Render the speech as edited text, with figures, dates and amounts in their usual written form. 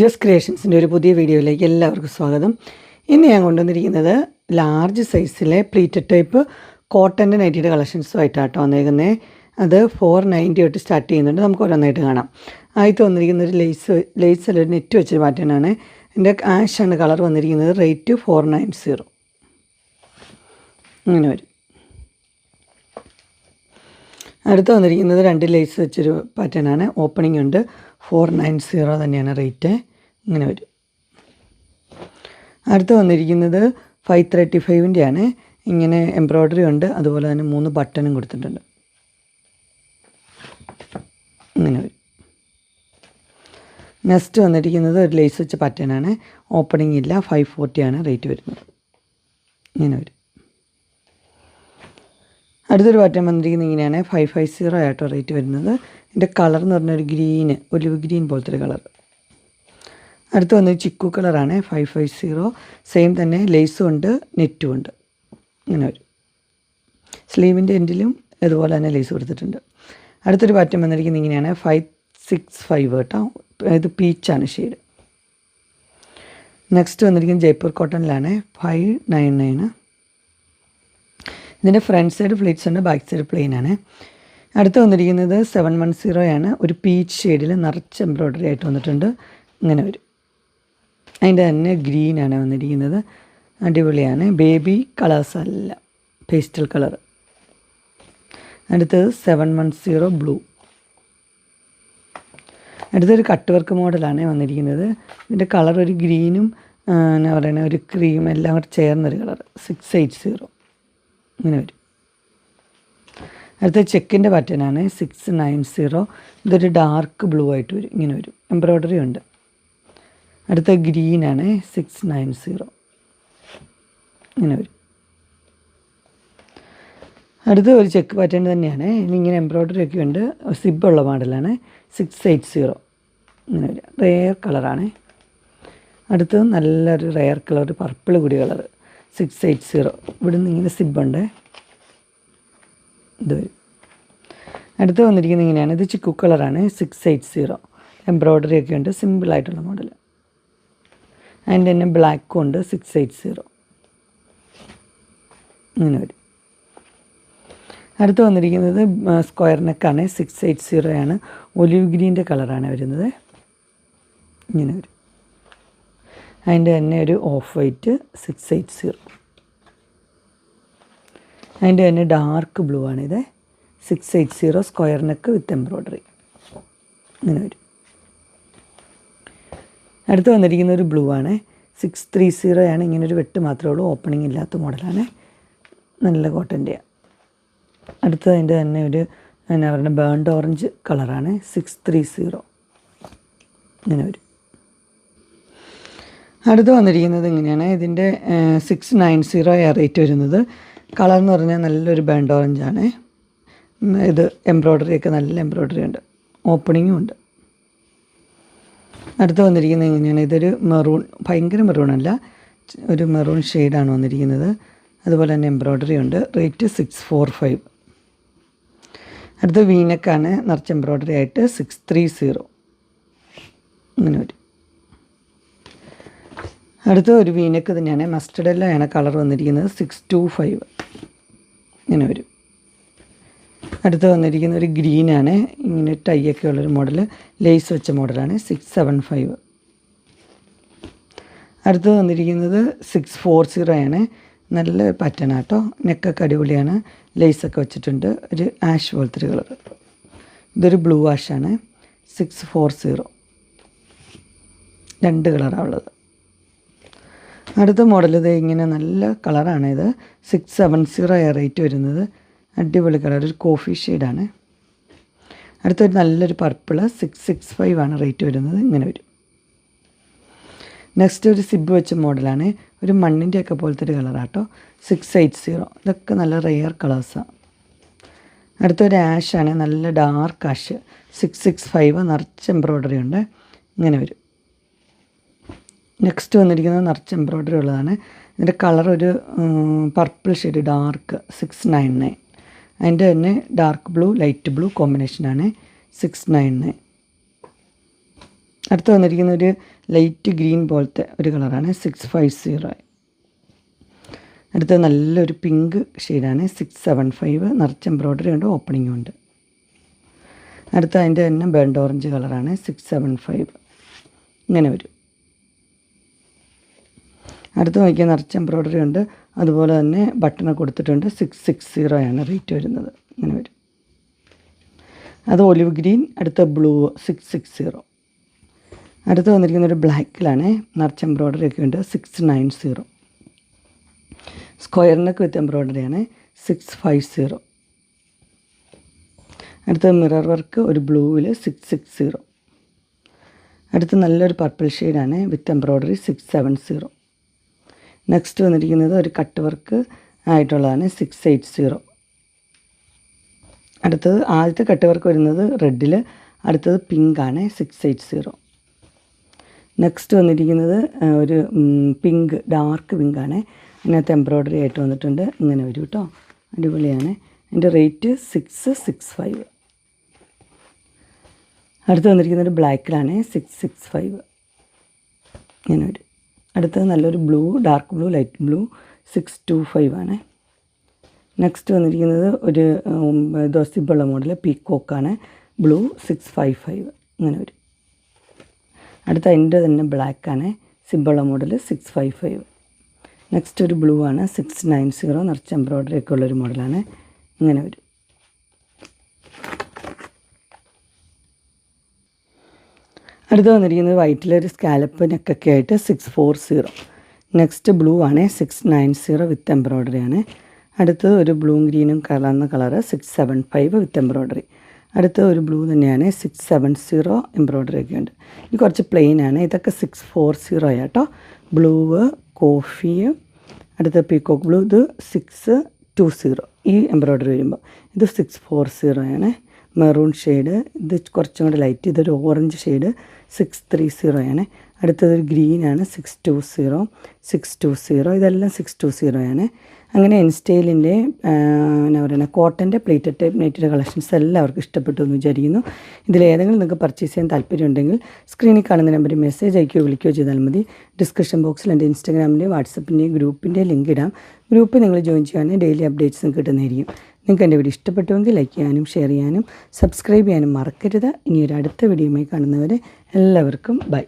Just ക്രിയേഷൻസിൻ്റെ ഒരു പുതിയ വീഡിയോയിലേക്ക് എല്ലാവർക്കും സ്വാഗതം. ഇന്ന് ഞാൻ കൊണ്ടുവന്നിരിക്കുന്നത് ലാർജ് സൈസിലെ പ്ലീറ്റഡ് ടൈപ്പ് കോട്ടൻ്റെ നൈറ്റിയുടെ കളക്ഷൻസുമായിട്ടാട്ടോ വന്നേക്കുന്നത്. അത് 490 തൊട്ട് സ്റ്റാർട്ട് ചെയ്യുന്നുണ്ട്. നമുക്ക് ഓരോന്നായിട്ട് കാണാം. ആദ്യത്തെ വന്നിരിക്കുന്ന ഒരു ലേസ് അല്ല, ഒരു നെറ്റ് വെച്ചൊരു പാറ്റേണാണ്. എൻ്റെ ആഷാണ് കളർ വന്നിരിക്കുന്നത്. റേറ്റ് 490. അങ്ങനെ വരും. അടുത്ത് വന്നിരിക്കുന്നത് 2 ലേസ് വെച്ചൊരു പാറ്റേണാണ്. ഓപ്പണിംഗ് ഉണ്ട്. 490 തന്നെയാണ് റേറ്റ്. ഇങ്ങനെ വരും. അടുത്ത് വന്നിരിക്കുന്നത് 535 ആണ്. ഇങ്ങനെ എംബ്രോയ്ഡറി ഉണ്ട്. അതുപോലെ തന്നെ 3 ബട്ടണും കൊടുത്തിട്ടുണ്ട്. ഇങ്ങനെ വരും. നെക്സ്റ്റ് വന്നിരിക്കുന്നത് ഒരു ലേസ് വെച്ച പാറ്റേണാണ്. ഓപ്പണിംഗ് ഇല്ല. 540 ആണ് റേറ്റ് വരുന്നത്. ഇങ്ങനെ വരും. അടുത്തൊരു പാറ്റേൺ വന്നിരിക്കുന്നത് ഇങ്ങനെയാണ്. 550 ആയിട്ടോ റേറ്റ് വരുന്നത്. ഇതിൻ്റെ കളർ എന്ന് പറഞ്ഞൊരു ഗ്രീന്, ഒലിവ് ഗ്രീൻ പോലത്തെ ഒരു കളർ. അടുത്ത് വന്നത് ചിക്കു കളറാണ്. 550. സെയിം തന്നെ ലേസും ഉണ്ട്, നെറ്റും ഉണ്ട്. ഇങ്ങനെ വരും. സ്ലീവിൻ്റെ എൻഡിലും ഇതുപോലെ തന്നെ ലേസ് കൊടുത്തിട്ടുണ്ട്. അടുത്തൊരു പാറ്റേൺ വന്നിരിക്കുന്നത് ഇങ്ങനെയാണ്. 565 കേട്ടോ. ഇത് പീച്ചാണ് ഷെയ്ഡ്. നെക്സ്റ്റ് വന്നിരിക്കുന്നത് ജയ്പൂർ കോട്ടണിലാണ്. 599. ഇതിൻ്റെ ഫ്രണ്ട് സൈഡ് ഫ്ലിറ്റ്സ് ഉണ്ട്, ബാക്ക് സൈഡ് പ്ലെയിൻ ആണ്. അടുത്ത് വന്നിരിക്കുന്നത് 710 ആണ്. ഒരു പീച്ച് ഷെയ്ഡിൽ നിറച്ച് എംബ്രോയ്ഡറി ആയിട്ട് വന്നിട്ടുണ്ട്. ഇങ്ങനെ വരും. അതിൻ്റെ തന്നെ ഗ്രീനാണ് വന്നിരിക്കുന്നത്. അടിപൊളിയാണ്. ബേബി കളേഴ്സ് അല്ല, പേസ്റ്റൽ കളർ. അടുത്തത് 710 ബ്ലൂ. അടുത്തൊരു കട്ട് വർക്ക് മോഡലാണ് വന്നിരിക്കുന്നത്. ഇതിൻ്റെ കളർ ഒരു ഗ്രീനും എന്നാ പറയുന്നത് ഒരു ക്രീം എല്ലാം കൂടെ ചേർന്നൊരു കളർ. 680. ഇങ്ങനെ വരും. അടുത്ത ചെക്കിൻ്റെ പാറ്റേണാണ്. 690. ഇതൊരു ഡാർക്ക് ബ്ലൂ ആയിട്ട് വരും. ഇങ്ങനെ വരും. എംബ്രോയ്ഡറി ഉണ്ട്. അടുത്ത ഗ്രീനാണ്. 690. ഇങ്ങനെ വരും. അടുത്ത ഒരു ചെക്ക് പാറ്റേൺ തന്നെയാണ്. ഇങ്ങനെ എംബ്രോയ്ഡറി ഒക്കെ ഉണ്ട്. സിബുള്ള മോഡലാണ്. 680. ഇങ്ങനെ വരും. റെയർ കളറാണ്. അടുത്തത് നല്ലൊരു റെയർ കളർ, പർപ്പിൾ കൂടി കളർ. 680. ഇവിടുന്ന് ഇങ്ങനെ സിബുണ്ട്. ഇത് വരും. അടുത്ത് വന്നിരിക്കുന്നത് ഇങ്ങനെയാണ്. ഇത് ചിക്കു കളറാണ്. 680. എംബ്രോയ്ഡറി ഒക്കെ ഉണ്ട്. സിമ്പിളായിട്ടുള്ള മോഡൽ. അതിൻ്റെ തന്നെ ബ്ലാക്കും ഉണ്ട്. 680. ഇങ്ങനെ വരും. അടുത്ത് വന്നിരിക്കുന്നത് സ്ക്വയർ നെക്കാണ്. 680 ആണ്. ഒലിവ് ഗ്രീൻ്റെ കളറാണ് വരുന്നത്. ഇങ്ങനെ വരും. അതിൻ്റെ തന്നെ ഒരു ഓഫ് വൈറ്റ്. 680. അതിൻ്റെ തന്നെ ഡാർക്ക് ബ്ലൂ ആണിത്. 680. Square neck with embroidery. ഇങ്ങനെ വരും. അടുത്ത് വന്നിരിക്കുന്ന ഒരു ബ്ലൂ ആണ്. 630 ആണ്. ഇങ്ങനൊരു വെട്ട് മാത്രമേ ഉള്ളൂ. ഓപ്പണിംഗ് ഇല്ലാത്ത മോഡലാണ്. നല്ല കോട്ടൻ്റെയാണ്. അടുത്തത് അതിൻ്റെ തന്നെ ഒരു എന്നാ പറയുക ബേൺഡ് ഓറഞ്ച് കളറാണ്. 630. ഇങ്ങനെ വരും. അടുത്ത് വന്നിരിക്കുന്നത് ഇങ്ങനെയാണ്. ഇതിൻ്റെ 690 റേറ്റ് വരുന്നത്. കളർ എന്ന് പറഞ്ഞാൽ നല്ലൊരു ബേൺഡ് ഓറഞ്ചാണ്. ഇത് എംബ്രോയ്ഡറി ഒക്കെ നല്ല എംബ്രോയ്ഡറി ഉണ്ട്. ഓപ്പണിങ്ങും ഉണ്ട്. അടുത്ത് വന്നിരിക്കുന്നത് ഇങ്ങനെയാണ്. ഇതൊരു മെറൂൺ, ഭയങ്കര മെറൂണല്ല, ഒരു മെറൂൺ ഷെയ്ഡാണ് വന്നിരിക്കുന്നത്. അതുപോലെ തന്നെ എംബ്രോയ്ഡറി ഉണ്ട്. റേറ്റ് 645. അടുത്ത വീനക്കാണ്. നിറച്ച് എംബ്രോയ്ഡറി ആയിട്ട് 630. ഇങ്ങനെ വരും. അടുത്ത ഒരു വീനക്ക് തന്നെയാണ്. മസ്റ്റർഡ് എല്ലാം കളർ വന്നിരിക്കുന്നത്. 625. ഇങ്ങനെ വരും. അടുത്ത് വന്നിരിക്കുന്ന ഒരു ഗ്രീനാണ്. ഇങ്ങനെ ടൈയൊക്കെ ഉള്ളൊരു മോഡൽ, ലേസ് വെച്ച മോഡലാണ്. 675. അടുത്ത് വന്നിരിക്കുന്നത് 640 ആണ്. നല്ല പാറ്റേൺ ആട്ടോ. നെക്കൊക്കെ അടിപൊളിയാണ്. ലേസൊക്കെ വെച്ചിട്ടുണ്ട്. ഒരു ആഷ് പോലത്തെ ഒരു കളർ. ഇതൊരു ബ്ലൂ ആഷാണ്. 640. 2 കളറാണ് ഉള്ളത്. അടുത്ത മോഡൽ ഇത് ഇങ്ങനെ നല്ല കളറാണ്. ഇത് 670 റേറ്റ് വരുന്നത്. അടിപൊളി കളർ, ഒരു കോഫി ഷെയ്ഡാണ്. അടുത്തൊരു നല്ലൊരു പർപ്പിൾ. 665 ആണ് റേറ്റ് വരുന്നത്. ഇങ്ങനെ വരും. നെക്സ്റ്റ് ഒരു സിബ് വെച്ച മോഡലാണ്. ഒരു മണ്ണിൻ്റെയൊക്കെ പോലത്തെ ഒരു കളറാട്ടോ. 680. ഇതൊക്കെ നല്ല റെയർ കളേഴ്സാണ്. അടുത്തൊരു ആഷാണ്. നല്ല ഡാർക്ക് ആഷ്. 665. നിറച്ച് എംബ്രോയ്ഡറി ഉണ്ട്. ഇങ്ങനെ വരും. നെക്സ്റ്റ് വന്നിരിക്കുന്നത് നിറച്ച് എംബ്രോയ്ഡറി ഉള്ളതാണ്. ഇതിൻ്റെ കളർ ഒരു പർപ്പിൾ ഷെയ്ഡ് ഡാർക്ക്. 699. അതിൻ്റെ തന്നെ ഡാർക്ക് ബ്ലൂ ലൈറ്റ് ബ്ലൂ കോമ്പിനേഷനാണ്. 699. അടുത്ത് വന്നിരിക്കുന്ന ഒരു ലൈറ്റ് ഗ്രീൻ പോലത്തെ ഒരു കളറാണ് 650. അടുത്തത് നല്ലൊരു പിങ്ക് ഷെയ്ഡാണ് 675. നിറച്ച് എംബ്രോയ്ഡറി ഉണ്ട്, ഓപ്പണിങ്ങും ഉണ്ട്. അടുത്ത അതിൻ്റെ തന്നെ ബേൺഡ് ഓറഞ്ച് കളറാണ് 675. ഇങ്ങനെ വരും. അടുത്ത് നോക്കിയാൽ നിറച്ച് എംബ്രോയ്ഡറി ഉണ്ട്, അതുപോലെ തന്നെ ബട്ടണൊക്കെ കൊടുത്തിട്ടുണ്ട്. 660 റേറ്റ് വരുന്നത്. ഇങ്ങനെ വരും. അത് ഒലിവ് ഗ്രീൻ. അടുത്ത ബ്ലൂ 660. അടുത്ത് വന്നിരിക്കുന്ന ഒരു ബ്ലാക്കിലാണ്, നിറച്ച് എംബ്രോയ്ഡറി ഒക്കെ ഉണ്ട് 690. സ്ക്വയർ നെക്ക് വിത്ത് എംബ്രോയ്ഡറിയാണ് 650. അടുത്ത മിറർ വർക്ക് ഒരു ബ്ലൂവിൽ 660. അടുത്ത് നല്ലൊരു പർപ്പിൾ ഷെയ്ഡാണ് വിത്ത് എംബ്രോയ്ഡറി 670. നെക്സ്റ്റ് വന്നിരിക്കുന്നത് ഒരു കട്ട് വർക്ക് ആയിട്ടുള്ളതാണ് 680. അടുത്തത് ആദ്യത്തെ കട്ട് വർക്ക് വരുന്നത് റെഡിൽ, അടുത്തത് പിങ്കാണ് 680. നെക്സ്റ്റ് വന്നിരിക്കുന്നത് ഒരു പിങ്ക്, ഡാർക്ക് പിങ്കാണ്. ഇതിനകത്ത് എംബ്രോയ്ഡറി ആയിട്ട് വന്നിട്ടുണ്ട്. ഇങ്ങനെ വരും കേട്ടോ, അടിപൊളിയാണ്. അതിൻ്റെ റേറ്റ് 665. അടുത്ത് വന്നിരിക്കുന്നത് ബ്ലാക്കിലാണ് 665. ഇങ്ങനെ വരും. അടുത്തത് നല്ലൊരു blue, dark blue, light blue 625. Next വന്നിരിക്കുന്നത് ഒരു ദോസിബുള്ള മോഡൽ പീക്കോക്കാണ്, ബ്ലൂ 655. ഇങ്ങനെ വരും. അടുത്ത അതിൻ്റെ തന്നെ ബ്ലാക്കാണ്, സിബുള്ള മോഡൽ 655. നെക്സ്റ്റ് ഒരു ബ്ലൂ ആണ് 690. നിറച്ച് എംബ്രോയ്ഡറി ഒക്കെ ഉള്ളൊരു മോഡലാണ്. ഇങ്ങനെ വരും. അടുത്ത് വന്നിരിക്കുന്നത് വൈറ്റിലൊരു സ്കാലപ്പ് നെക്കൊക്കെ ആയിട്ട് 640. നെക്സ്റ്റ് ബ്ലൂ ആണ് 690 വിത്ത് എംബ്രോയ്ഡറി ആണ്. അടുത്തത് ഒരു ബ്ലൂവും ഗ്രീനും കലർന്ന കളറ് 675 വിത്ത് എംബ്രോയ്ഡറി. അടുത്ത ഒരു ബ്ലൂ തന്നെയാണ് 670, എംബ്രോയ്ഡറി ഒക്കെ ഉണ്ട്. ഇത് കുറച്ച് പ്ലെയിൻ ആണ്. ഇതൊക്കെ 640 കേട്ടോ. ബ്ലൂ, കോഫി, അടുത്ത പീക്കോക്ക് ബ്ലൂ, ഇത് 620 ഈ എംബ്രോയ്ഡറി വരുമ്പോൾ. ഇത് 640. മെറൂൺ ഷെയ്ഡ്, ഇത് കുറച്ചും കൂടെ ലൈറ്റ്. ഇതൊരു ഓറഞ്ച് ഷെയ്ഡ് 630. അടുത്തതൊരു ഗ്രീനാണ് 620. ഇതെല്ലാം 620. അങ്ങനെ ഇൻസ്റ്റൈലിൻ്റെ എന്നാ പറയുക കോട്ടൻ്റെ പ്ലേറ്റഡ് ടൈപ്പ് നെറ്റിൻ്റെ കളക്ഷൻസ് എല്ലാവർക്കും ഇഷ്ടപ്പെട്ടു എന്ന് വിചാരിക്കുന്നു. ഇതിലേതെങ്കിലും നിങ്ങൾക്ക് പർച്ചേസ് ചെയ്യാൻ താല്പര്യമുണ്ടെങ്കിൽ സ്ക്രീനിൽ കാണുന്ന നമ്പറിൽ മെസ്സേജ് അയക്കുകയോ വിളിക്കുകയോ ചെയ്താൽ മതി. ഡിസ്ക്രിപ്ഷൻ ബോക്സിൽ എൻ്റെ ഇൻസ്റ്റാഗ്രാമിൻ്റെയും വാട്സപ്പിൻ്റെയും ഗ്രൂപ്പിൻ്റെ ലിങ്ക് ഇടാം. ഗ്രൂപ്പിൽ നിങ്ങൾ ജോയിൻ ചെയ്യാനും ഡെയിലി അപ്ഡേറ്റ്സും കിട്ടുന്നതായിരിക്കും. നിങ്ങൾക്ക് എൻ്റെ വീഡിയോ ഇഷ്ടപ്പെട്ടുവെങ്കിൽ ലൈക്ക് ചെയ്യാനും ഷെയർ ചെയ്യാനും സബ്സ്ക്രൈബ് ചെയ്യാനും മറക്കരുത്. ഇനി ഒരു അടുത്ത വീഡിയോയുമായി കാണുന്നവരെ എല്ലാവർക്കും ബൈ.